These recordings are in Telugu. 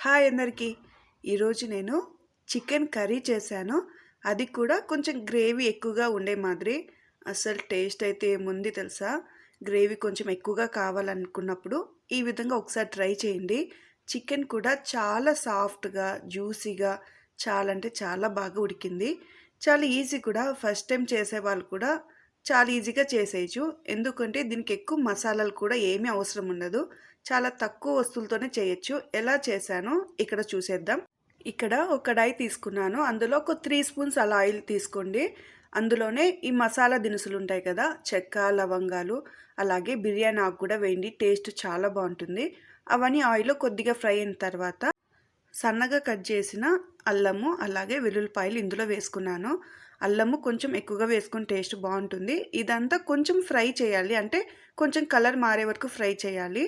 హాయ్ అందరికీ. ఈరోజు నేను చికెన్ కర్రీ చేశాను. అది కూడా కొంచెం గ్రేవీ ఎక్కువగా ఉండే మాదిరి. అసలు టేస్ట్ అయితే ఏముంది తెలుసా? గ్రేవీ కొంచెం ఎక్కువగా కావాలనుకున్నప్పుడు ఈ విధంగా ఒకసారి ట్రై చేయండి. చికెన్ కూడా చాలా సాఫ్ట్‌గా, జ్యూసీగా చాలా అంటే చాలా బాగా ఉడికింది. చాలా ఈజీ కూడా. ఫస్ట్ టైం చేసేవాళ్ళు కూడా చాలా ఈజీగా చేసేయొచ్చు. ఎందుకంటే దీనికి ఎక్కువ మసాలాలు కూడా ఏమీ అవసరం ఉండదు. చాలా తక్కువ వస్తువులతోనే చేయొచ్చు. ఎలా చేశానో ఇక్కడ చూసేద్దాం. ఇక్కడ ఒక కడాయి తీసుకున్నాను. అందులో ఒక 3 స్పూన్స్ అలా ఆయిల్ తీసుకోండి. అందులోనే ఈ మసాలా దినుసులు ఉంటాయి కదా! చెక్క, లవంగాలు, అలాగే బిర్యానీ ఆకు కూడా వేయండి. టేస్ట్ చాలా బావుంటుంది. అవన్నీ ఆయిల్‌లో కొద్దిగా ఫ్రై అయిన తర్వాత సన్నగా కట్ చేసిన అల్లము, అలాగే వెల్లుల్లిపాయలు ఇందులో వేసుకున్నాను. అల్లము కొంచెం ఎక్కువగా వేసుకొని టేస్ట్ బావుంటుంది. ఇదంతా కొంచెం ఫ్రై చేయాలి. అంటే కొంచెం కలర్ మారే వరకు ఫ్రై చేయాలి.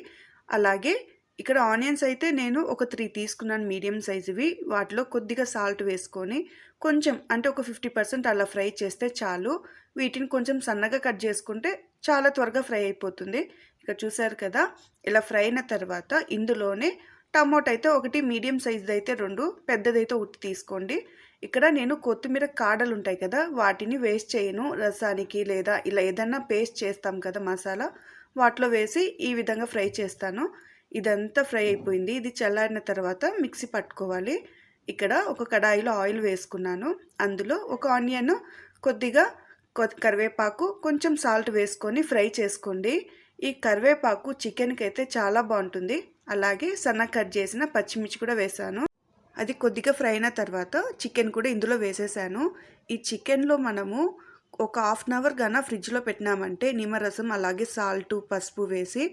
అలాగే ఇక్కడ ఆనియన్స్ అయితే నేను ఒక 3 తీసుకున్నాను మీడియం సైజువి. వాటిలో కొద్దిగా సాల్ట్ వేసుకొని కొంచెం అంటే ఒక 50% అలా ఫ్రై చేస్తే చాలు. వీటిని కొంచెం సన్నగా కట్ చేసుకుంటే చాలా త్వరగా ఫ్రై అయిపోతుంది. ఇక్కడ చూసారు కదా! ఇలా ఫ్రై అయిన తర్వాత ఇందులోనే టమోటా అయితే ఒకటి, మీడియం సైజ్‌దైతే 2, పెద్దదైతే ఒకటి తీసుకోండి. ఇక్కడ నేను కొత్తిమీర కాడలు ఉంటాయి కదా! వాటిని వేస్ట్ చేయను. రసానికి లేదా ఇలా ఏదన్నా పేస్ట్ చేస్తాం కదా మసాలా, వాటిలో వేసి ఈ విధంగా ఫ్రై చేస్తాను. ఇదంతా ఫ్రై అయిపోయింది. ఇది చల్లారిన తర్వాత మిక్సీ పట్టుకోవాలి. ఇక్కడ ఒక కడాయిలో ఆయిల్ వేసుకున్నాను. అందులో ఒక ఆనియన్, కొద్దిగా కరివేపాకు, కొంచెం సాల్ట్ వేసుకొని ఫ్రై చేసుకోండి. ఈ కరివేపాకు చికెన్‌కైతే చాలా బావుంటుంది. అలాగే సన్నగా కట్ చేసిన పచ్చిమిర్చి కూడా వేశాను. అది కొద్దిగా ఫ్రై అయిన తర్వాత చికెన్ కూడా ఇందులో వేసేసాను. ఈ చికెన్‌లో మనము ఒక హాఫ్ అన్ అవర్ గాన ఫ్రిడ్జ్‌లో పెట్టినామంటే నిమ్మరసం, అలాగే సాల్టు, పసుపు వేసి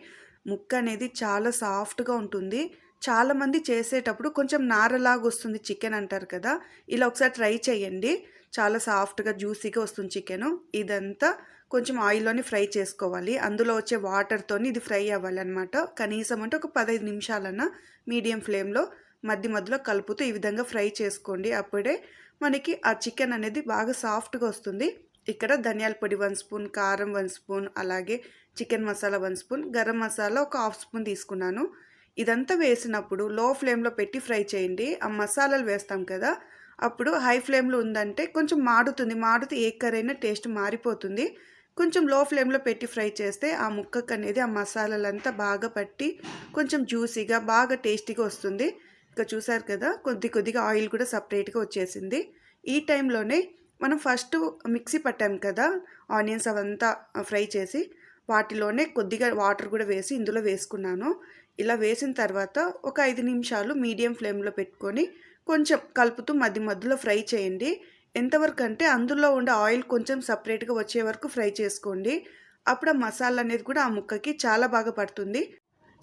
ముక్క అనేది చాలా సాఫ్ట్‌గా ఉంటుంది. చాలామంది చేసేటప్పుడు కొంచెం నారలాగా వస్తుంది చికెన్ అంటారు కదా! ఇలా ఒకసారి ట్రై చేయండి. చాలా సాఫ్ట్‌గా, జ్యూసీగా వస్తుంది చికెను. ఇదంతా కొంచెం ఆయిల్‌లోనే ఫ్రై చేసుకోవాలి. అందులో వచ్చే వాటర్‌తోని ఇది ఫ్రై అవ్వాలన్నమాట. కనీసం అంటే ఒక 15 నిమిషాలన్నా మీడియం ఫ్లేమ్‌లో మధ్య మధ్యలో కలుపుతూ ఈ విధంగా ఫ్రై చేసుకోండి. అప్పుడే మనకి ఆ చికెన్ అనేది బాగా సాఫ్ట్‌గా వస్తుంది. ఇక్కడ ధనియాల పొడి 1 స్పూన్, కారం 1 స్పూన్, అలాగే చికెన్ మసాలా 1 స్పూన్, గరం మసాలా ఒక హాఫ్ స్పూన్ తీసుకున్నాను. ఇదంతా వేసినప్పుడు లో ఫ్లేమ్‌లో పెట్టి ఫ్రై చేయండి. ఆ మసాలాలు వేస్తాం కదా! అప్పుడు హై ఫ్లేమ్‌లో ఉందంటే కొంచెం మాడుతుంది. మాడితే ఏ కర్రీ అయినా టేస్ట్ మారిపోతుంది. కొంచెం లో ఫ్లేమ్‌లో పెట్టి ఫ్రై చేస్తే ఆ ముక్కకనేది ఆ మసాలాలంతా బాగా పట్టి కొంచెం జ్యూసీగా, బాగా టేస్టీగా వస్తుంది. ఇక చూసారు కదా! కొద్దిగా ఆయిల్ కూడా సెపరేట్‌గా వచ్చేసింది. ఈ టైంలోనే మనం ఫస్టు మిక్సీ పట్టాం కదా! ఆనియన్స్ అవంతా ఫ్రై చేసి, వాటిలోనే కొద్దిగా వాటర్ కూడా వేసి ఇందులో వేసుకున్నాను. ఇలా వేసిన తర్వాత ఒక 5 నిమిషాలు మీడియం ఫ్లేమ్‌లో పెట్టుకొని కొంచెం కలుపుతూ మధ్య మధ్యలో ఫ్రై చేయండి. ఎంతవరకు అంటే అందులో ఉండే ఆయిల్ కొంచెం సెపరేట్‌గా వచ్చే వరకు ఫ్రై చేసుకోండి. అప్పుడు ఆ మసాలా అనేది కూడా ఆ ముక్కకి చాలా బాగా పడుతుంది.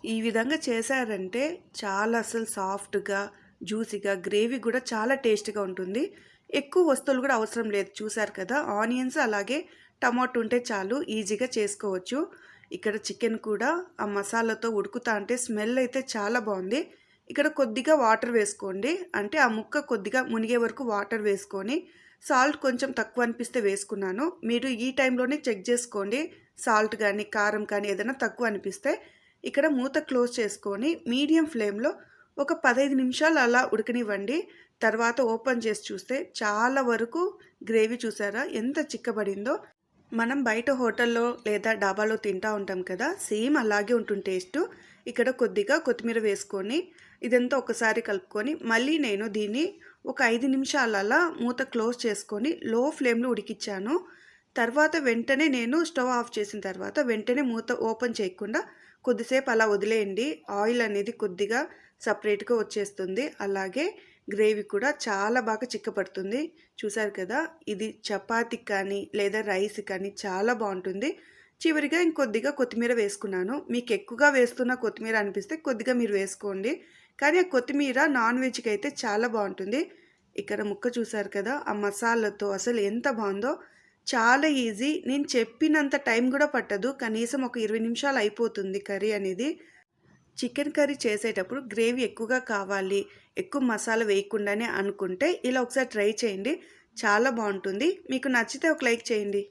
ఈ విధంగా చేశారంటే చాలా అసలు సాఫ్ట్‌గా, జ్యూసీగా, గ్రేవీ కూడా చాలా టేస్ట్‌గా ఉంటుంది. ఎక్కువ వస్తువులు కూడా అవసరం లేదు. చూసారు కదా! ఆనియన్స్ అలాగే టమాటో ఉంటే చాలు ఈజీగా చేసుకోవచ్చు. ఇక్కడ చికెన్ కూడా ఆ మసాలాతో ఉడుకుతా అంటే స్మెల్ అయితే చాలా బావుంది. ఇక్కడ కొద్దిగా వాటర్ వేసుకోండి. అంటే ఆ ముక్క కొద్దిగా మునిగే వరకు వాటర్ వేసుకొని, సాల్ట్ కొంచెం తక్కువ అనిపిస్తే వేసుకున్నాను. మీరు ఈ టైంలోనే చెక్ చేసుకోండి. సాల్ట్ గానీ, కారం కానీ ఏదైనా తక్కువ అనిపిస్తే. ఇక్కడ మూత క్లోజ్ చేసుకొని మీడియం ఫ్లేమ్‌లో ఒక 15 నిమిషాలు అలా ఉడకనివ్వండి. తర్వాత ఓపెన్ చేసి చూస్తే చాలా వరకు గ్రేవీ చూసారా ఎంత చిక్కబడిందో. మనం బయట హోటల్‌లో లేదా డాబాలో తింటా ఉంటాం కదా! సేమ్ అలాగే ఉంటుంది టేస్టు. ఇక్కడ కొద్దిగా కొత్తిమీర వేసుకొని ఇదంతా ఒకసారి కలుపుకొని మళ్ళీ నేను దీన్ని ఒక 5 నిమిషాలు అలా మూత క్లోజ్ చేసుకొని లో ఫ్లేమ్‌లో ఉడికిచ్చాను. తర్వాత వెంటనే నేను స్టవ్ ఆఫ్ చేసిన తర్వాత వెంటనే మూత ఓపెన్ చేయకుండా కొద్దిసేపు అలా వదిలేయండి. ఆయిల్ అనేది కొద్దిగా సెపరేట్‌గా వచ్చేస్తుంది. అలాగే గ్రేవీ కూడా చాలా బాగా చిక్కపడుతుంది. చూసారు కదా! ఇది చపాతీకి కానీ లేదా రైస్‌కి కానీ చాలా బావుంటుంది. చివరిగా ఇంకొద్దిగా కొత్తిమీర వేసుకున్నాను. మీకు ఎక్కువగా వేస్తున్న కొత్తిమీర అనిపిస్తే కొద్దిగా మీరు వేసుకోండి. కానీ ఆ కొత్తిమీర నాన్ వెజ్‌కి అయితే చాలా బావుంటుంది. ఇక్కడ ముక్క చూసారు కదా! ఆ మసాలాతో అసలు ఎంత బావుందో. చాలా ఈజీ. నేను చెప్పినంత టైం గూడా పట్టదు. కనీసం ఒక 20 నిమిషాలు అయిపోతుంది కర్రీ అనేది. చికెన్ కర్రీ చేసేటప్పుడు గ్రేవీ ఎక్కువగా కావాలి, ఎక్కువ మసాలా వేయకుండానే అనుకుంటే ఇలా ఒకసారి ట్రై చేయండి. చాలా బావుంటుంది. మీకు నచ్చితే ఒక లైక్ చేయండి.